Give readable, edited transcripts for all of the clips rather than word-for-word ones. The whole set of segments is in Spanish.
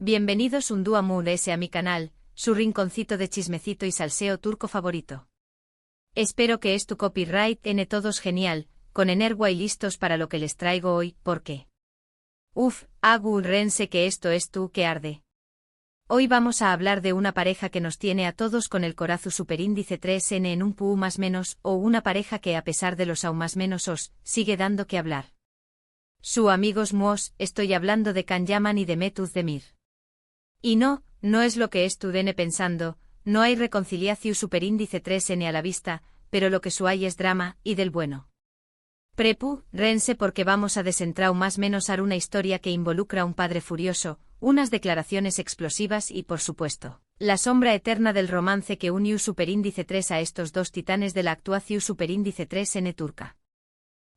Bienvenidos un día más a mi canal, su rinconcito de chismecito y salseo turco favorito. Espero que tu copyright en todos genial, con energía y listos para lo que les traigo hoy, porque rense que esto es tú que arde. Hoy vamos a hablar de una pareja que nos tiene a todos con el corazón superíndice 3n en un pu más menos, o una pareja que a pesar de los aún más menos sigue dando que hablar. Su amigos muos, estoy hablando de Can Yaman y de Demet Özdemir. Y no es lo que estudene pensando, no hay reconciliación superíndice 3n a la vista, pero lo que su hay es drama, y del bueno. Rense porque vamos a desentrar más menos a una historia que involucra a un padre furioso, unas declaraciones explosivas y por supuesto, la sombra eterna del romance que unió superíndice 3 a estos dos titanes de la actuación superíndice 3n turca.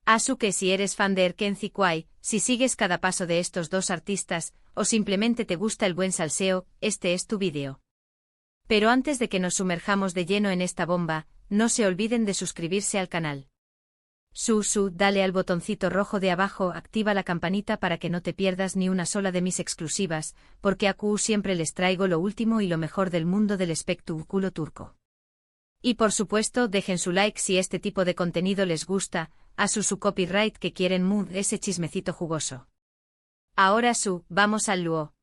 Asu que si eres fan de Erken Zikway, si sigues cada paso de estos dos artistas, o simplemente te gusta el buen salseo, este es tu vídeo. Pero antes de que nos sumerjamos de lleno en esta bomba, no se olviden de suscribirse al canal. Dale al botoncito rojo de abajo, activa la campanita para que no te pierdas ni una sola de mis exclusivas, porque aquí siempre les traigo lo último y lo mejor del mundo del espectáculo turco. Y por supuesto dejen su like si este tipo de contenido les gusta, a su copyright que quieren ese chismecito jugoso. Ahora vamos al luo.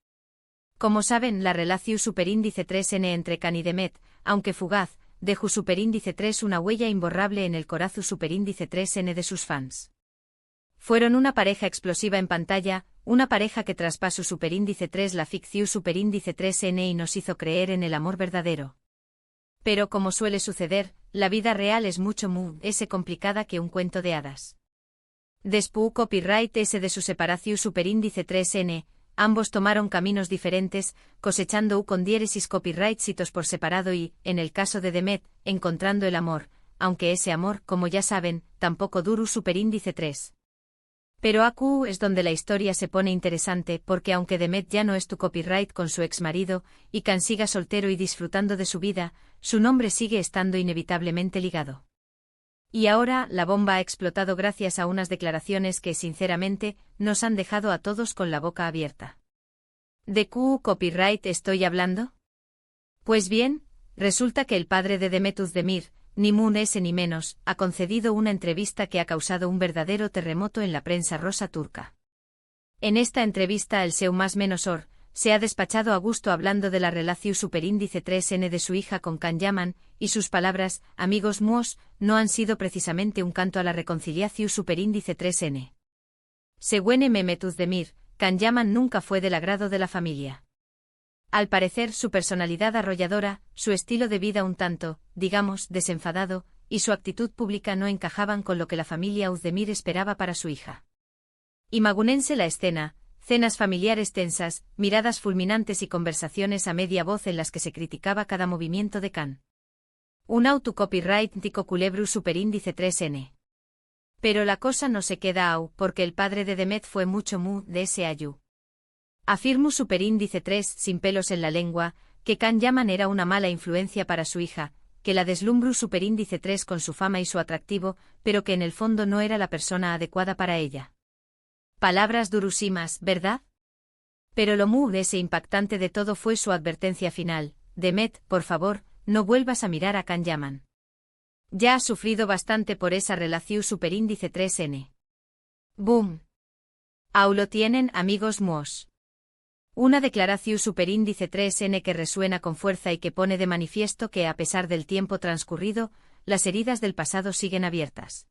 Como saben, la relación superíndice 3n entre Can y Demet, aunque fugaz, dejó superíndice 3 una huella imborrable en el corazón superíndice 3n de sus fans. Fueron una pareja explosiva en pantalla, una pareja que traspasó superíndice 3 la ficción superíndice 3n y nos hizo creer en el amor verdadero. Pero como suele suceder, la vida real es mucho complicada que un cuento de hadas. Después copyright ese de su separación superíndice 3n, ambos tomaron caminos diferentes, cosechando con diéresis copyright citos por separado y, en el caso de Demet, encontrando el amor, aunque ese amor, como ya saben, tampoco duró superíndice 3. Pero aquí es donde la historia se pone interesante porque aunque Demet ya no es tu copyright con su ex marido, y Can siga soltero y disfrutando de su vida, su nombre sigue estando inevitablemente ligado. Y ahora, la bomba ha explotado gracias a unas declaraciones que, sinceramente, nos han dejado a todos con la boca abierta. ¿De qué copyright estoy hablando? Pues bien, resulta que el padre de Demet Özdemir, ni ese ni menos, ha concedido una entrevista que ha causado un verdadero terremoto en la prensa rosa turca. En esta entrevista el seu más menos se ha despachado a gusto hablando de la relación superíndice 3n de su hija con Can Yaman, y sus palabras, amigos muos, no han sido precisamente un canto a la reconciliación superíndice 3n. Según Mehmet Özdemir, Can Yaman nunca fue del agrado de la familia. Al parecer su personalidad arrolladora, su estilo de vida un tanto, digamos, desenfadado, y su actitud pública no encajaban con lo que la familia Özdemir esperaba para su hija. Imagúnense la escena, cenas familiares tensas, miradas fulminantes y conversaciones a media voz en las que se criticaba cada movimiento de Can. Un autocopyright tico culebru superíndice 3n. Pero la cosa no se queda porque el padre de Demet fue mucho de ese ayu. Afirmó superíndice 3 sin pelos en la lengua, que Can Yaman era una mala influencia para su hija, que la deslumbró superíndice 3 con su fama y su atractivo, pero que en el fondo no era la persona adecuada para ella. Palabras durísimas, ¿verdad? Pero lo ese impactante de todo fue su advertencia final: Demet, por favor, no vuelvas a mirar a Can Yaman. Ya has sufrido bastante por esa relación superíndice 3n. ¡Boom! Aún lo tienen, amigos muos. Una declaración superíndice 3n que resuena con fuerza y que pone de manifiesto que a pesar del tiempo transcurrido, las heridas del pasado siguen abiertas.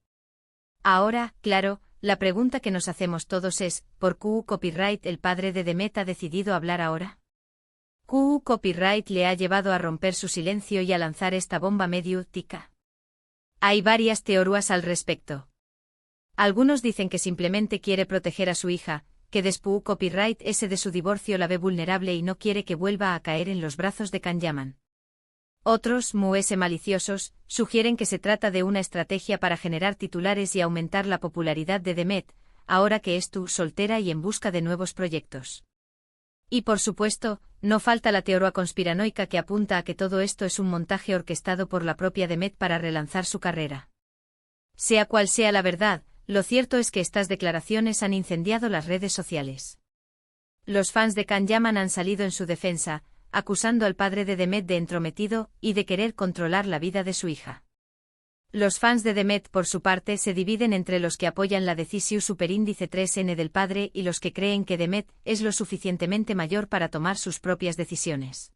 Ahora, claro, la pregunta que nos hacemos todos es, ¿por qué copyright el padre de Demet ha decidido hablar ahora? ¿Qué copyright le ha llevado a romper su silencio y a lanzar esta bomba medio tica? Hay varias teorías al respecto. Algunos dicen que simplemente quiere proteger a su hija, que después copyright ese de su divorcio la ve vulnerable y no quiere que vuelva a caer en los brazos de Can Yaman. Otros, maliciosos, sugieren que se trata de una estrategia para generar titulares y aumentar la popularidad de Demet, ahora que es soltera y en busca de nuevos proyectos. Y por supuesto, no falta la teoría conspiranoica que apunta a que todo esto es un montaje orquestado por la propia Demet para relanzar su carrera. Sea cual sea la verdad, lo cierto es que estas declaraciones han incendiado las redes sociales. Los fans de Can Yaman han salido en su defensa, acusando al padre de Demet de entrometido y de querer controlar la vida de su hija. Los fans de Demet, por su parte, se dividen entre los que apoyan la Decisio Superíndice 3N del padre y los que creen que Demet es lo suficientemente mayor para tomar sus propias decisiones.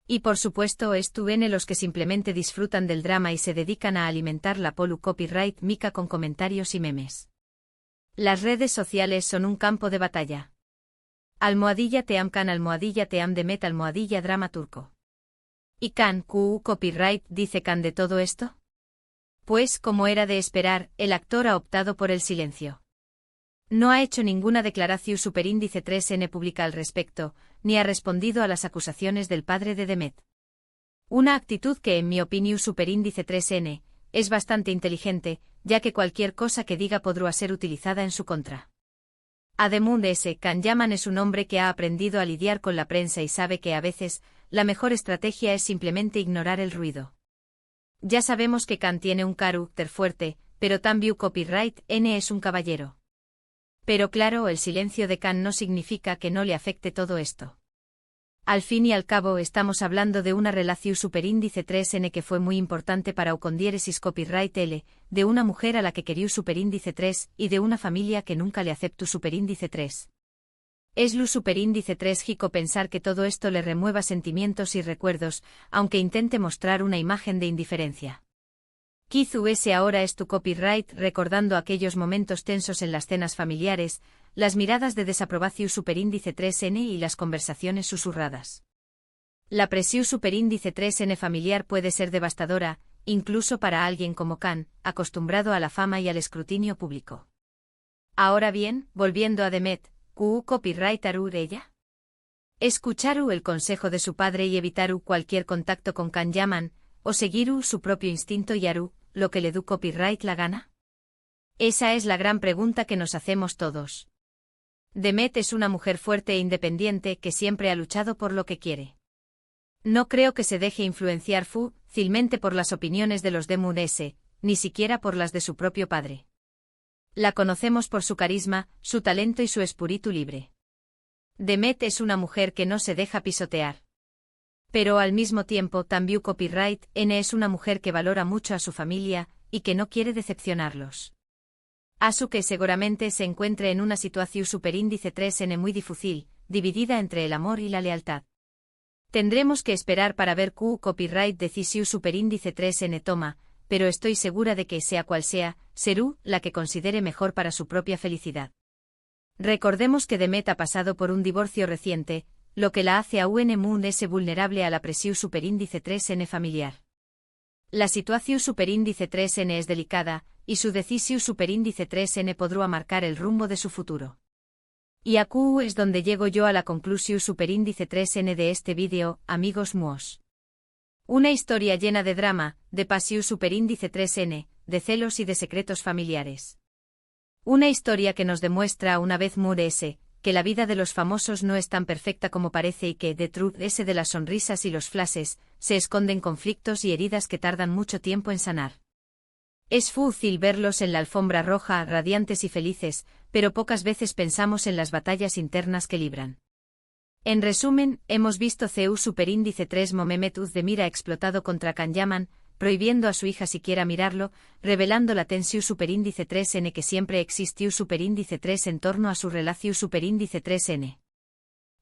Y por supuesto los que simplemente disfrutan del drama y se dedican a alimentar la polu copyright mica con comentarios y memes. Las redes sociales son un campo de batalla. _team Can _team Demet _drama turco. ¿Y Can copyright dice Can de todo esto? Pues, como era de esperar, el actor ha optado por el silencio. No ha hecho ninguna declaración superíndice 3N pública al respecto, ni ha respondido a las acusaciones del padre de Demet. Una actitud que, en mi opinión, superíndice 3N, es bastante inteligente, ya que cualquier cosa que diga podrá ser utilizada en su contra. Además, Can Yaman es un hombre que ha aprendido a lidiar con la prensa y sabe que a veces, la mejor estrategia es simplemente ignorar el ruido. Ya sabemos que Can tiene un carácter fuerte, pero también copyright N es un caballero. Pero claro, el silencio de Can no significa que no le afecte todo esto. Al fin y al cabo estamos hablando de una relación superíndice 3N que fue muy importante para Ucondiéresis copyright L, de una mujer a la que querió superíndice 3 y de una familia que nunca le aceptó superíndice 3. Es lu superíndice 3 jico pensar que todo esto le remueva sentimientos y recuerdos, aunque intente mostrar una imagen de indiferencia. Kizu ese ahora es tu copyright recordando aquellos momentos tensos en las cenas familiares, las miradas de desaprobación superíndice 3N y las conversaciones susurradas. La presión superíndice 3N familiar puede ser devastadora, incluso para alguien como Can, acostumbrado a la fama y al escrutinio público. Ahora bien, volviendo a Demet, copyright aru ella. Escucharu el consejo de su padre y evitaru cualquier contacto con Can Yaman, o seguiru su propio instinto y haru lo que le du copyright la gana. Esa es la gran pregunta que nos hacemos todos. Demet es una mujer fuerte e independiente que siempre ha luchado por lo que quiere. No creo que se deje influenciar fácilmente por las opiniones de los de ni siquiera por las de su propio padre. La conocemos por su carisma, su talento y su espíritu libre. Demet es una mujer que no se deja pisotear. Pero al mismo tiempo también copyright N es una mujer que valora mucho a su familia y que no quiere decepcionarlos. Asu que seguramente se encuentre en una situación superíndice 3N muy difícil, dividida entre el amor y la lealtad. Tendremos que esperar para ver copyright decisión superíndice 3N toma, pero estoy segura de que sea cual sea, será la que considere mejor para su propia felicidad. Recordemos que Demet ha pasado por un divorcio reciente, lo que la hace aún vulnerable a la presión superíndice 3N familiar. La situación superíndice 3N es delicada, y su decisión superíndice 3N podrá marcar el rumbo de su futuro. Y aquí es donde llego yo a la conclusión superíndice 3N de este vídeo, amigos míos. Una historia llena de drama, de pasión superíndice 3N, de celos y de secretos familiares. Una historia que nos demuestra una vez más que la vida de los famosos no es tan perfecta como parece y que, detrás de las sonrisas y los flashes, se esconden conflictos y heridas que tardan mucho tiempo en sanar. Es fácil verlos en la alfombra roja, radiantes y felices, pero pocas veces pensamos en las batallas internas que libran. En resumen, hemos visto CU superíndice 3 Mohamed Uzdemir ha explotado contra Can Yaman, prohibiendo a su hija siquiera mirarlo, revelando la tensión superíndice 3N que siempre existió superíndice 3 en torno a su relación superíndice 3N.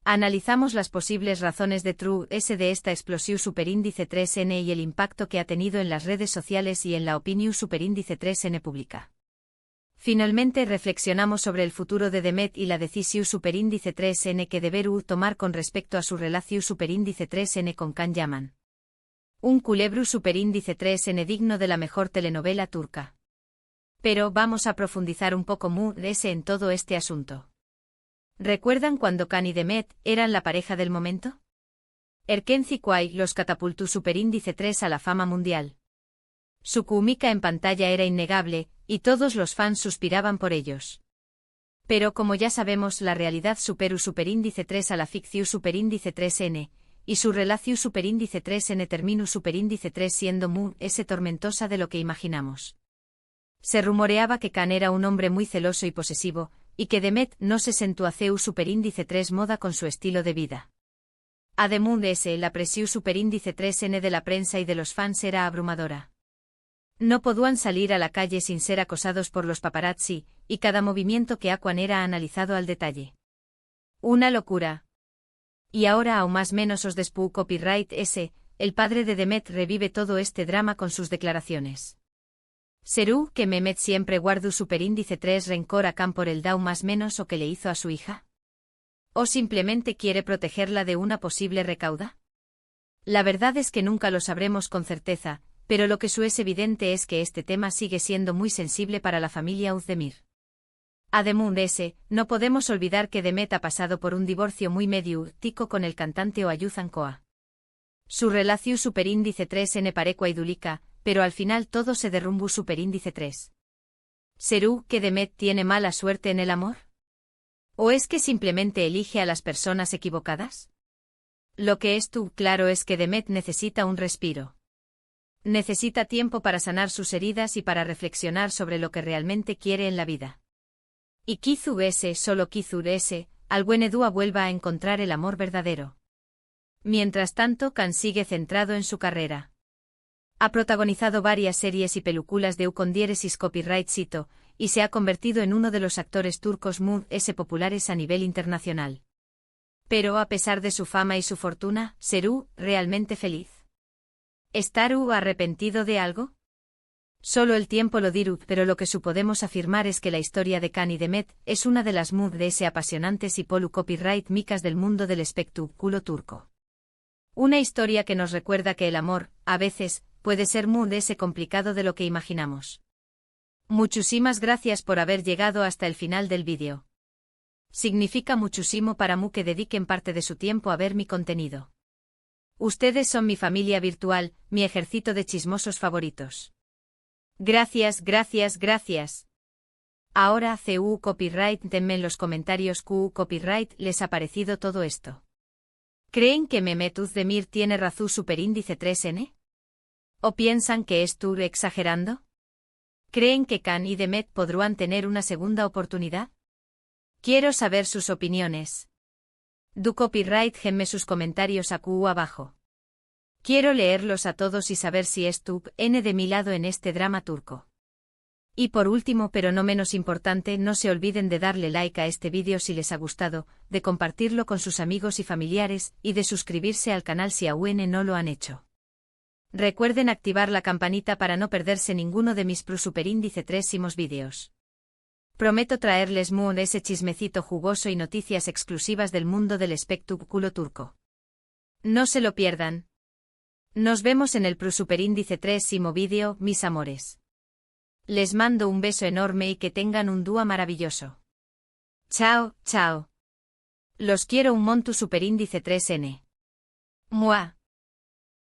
Analizamos las posibles razones de de esta explosión superíndice 3N y el impacto que ha tenido en las redes sociales y en la opinión superíndice 3N pública. Finalmente reflexionamos sobre el futuro de Demet y la decisión superíndice 3N que deberá tomar con respecto a su relación superíndice 3N con Can Yaman. Un culebro superíndice 3N digno de la mejor telenovela turca. Pero vamos a profundizar un poco más en todo este asunto. ¿Recuerdan cuando Can y Demet eran la pareja del momento? Erkenci Kwai los catapultó superíndice 3 a la fama mundial. Su química en pantalla era innegable, y todos los fans suspiraban por ellos. Pero como ya sabemos, la realidad superó superíndice 3 a la ficción superíndice 3N, y su relación superíndice 3N terminó superíndice 3 siendo tormentosa de lo que imaginamos. Se rumoreaba que Can era un hombre muy celoso y posesivo, y que Demet no se sentó a CEU superíndice 3 moda con su estilo de vida. Además la presión superíndice 3N de la prensa y de los fans era abrumadora. No podían salir a la calle sin ser acosados por los paparazzi, y cada movimiento que Aquan era analizado al detalle. Una locura. Y ahora aún más menos os despú copyright S, el padre de Demet revive todo este drama con sus declaraciones. ¿Serú que Mehmet siempre guardó superíndice 3 rencor a Can por el dau más menos o que le hizo a su hija? ¿O simplemente quiere protegerla de una posible recauda? La verdad es que nunca lo sabremos con certeza, pero lo que es evidente es que este tema sigue siendo muy sensible para la familia Özdemir. Además no podemos olvidar que Demet ha pasado por un divorcio muy mediático con el cantante Oyuzhan Koa. Su relación superíndice 3N parecua idúlica, pero al final todo se derrumbó superíndice 3. ¿Serú que Demet tiene mala suerte en el amor? ¿O es que simplemente elige a las personas equivocadas? Lo que es claro es que Demet necesita un respiro. Necesita tiempo para sanar sus heridas y para reflexionar sobre lo que realmente quiere en la vida. Y solo quizú al buen Edua vuelva a encontrar el amor verdadero. Mientras tanto, Can sigue centrado en su carrera. Ha protagonizado varias series y películas de con diéresis copyright cito, y se ha convertido en uno de los actores turcos populares a nivel internacional. Pero a pesar de su fama y su fortuna, ¿serú realmente feliz? ¿Estarú arrepentido de algo? Solo el tiempo lo dirá, pero lo que podemos afirmar es que la historia de Can y Demet es una de las apasionantes y copyright micas del mundo del espectáculo turco. Una historia que nos recuerda que el amor, a veces, puede ser complicado de lo que imaginamos. Muchísimas gracias por haber llegado hasta el final del vídeo. Significa muchísimo para mí que dediquen parte de su tiempo a ver mi contenido. Ustedes son mi familia virtual, mi ejército de chismosos favoritos. Gracias, gracias, gracias. Ahora CU Copyright, denme en los comentarios QU Copyright les ha parecido todo esto. ¿Creen que Mehmet Özdemir tiene razón superíndice 3N? ¿O piensan que estoy exagerando? ¿Creen que Can y Demet podrán tener una segunda oportunidad? Quiero saber sus opiniones. Du Copyright genme sus comentarios a QU abajo. Quiero leerlos a todos y saber si estuve de mi lado en este drama turco. Y por último pero no menos importante, no se olviden de darle like a este vídeo si les ha gustado, de compartirlo con sus amigos y familiares, y de suscribirse al canal si aún no lo han hecho. Recuerden activar la campanita para no perderse ninguno de mis superíndice 3 vídeos. Prometo traerles ese chismecito jugoso y noticias exclusivas del mundo del espectáculo turco. No se lo pierdan. Nos vemos en el superíndice 3 vídeo, mis amores. Les mando un beso enorme y que tengan un día maravilloso. Chao, chao. Los quiero un montu superíndice 3N. Mua.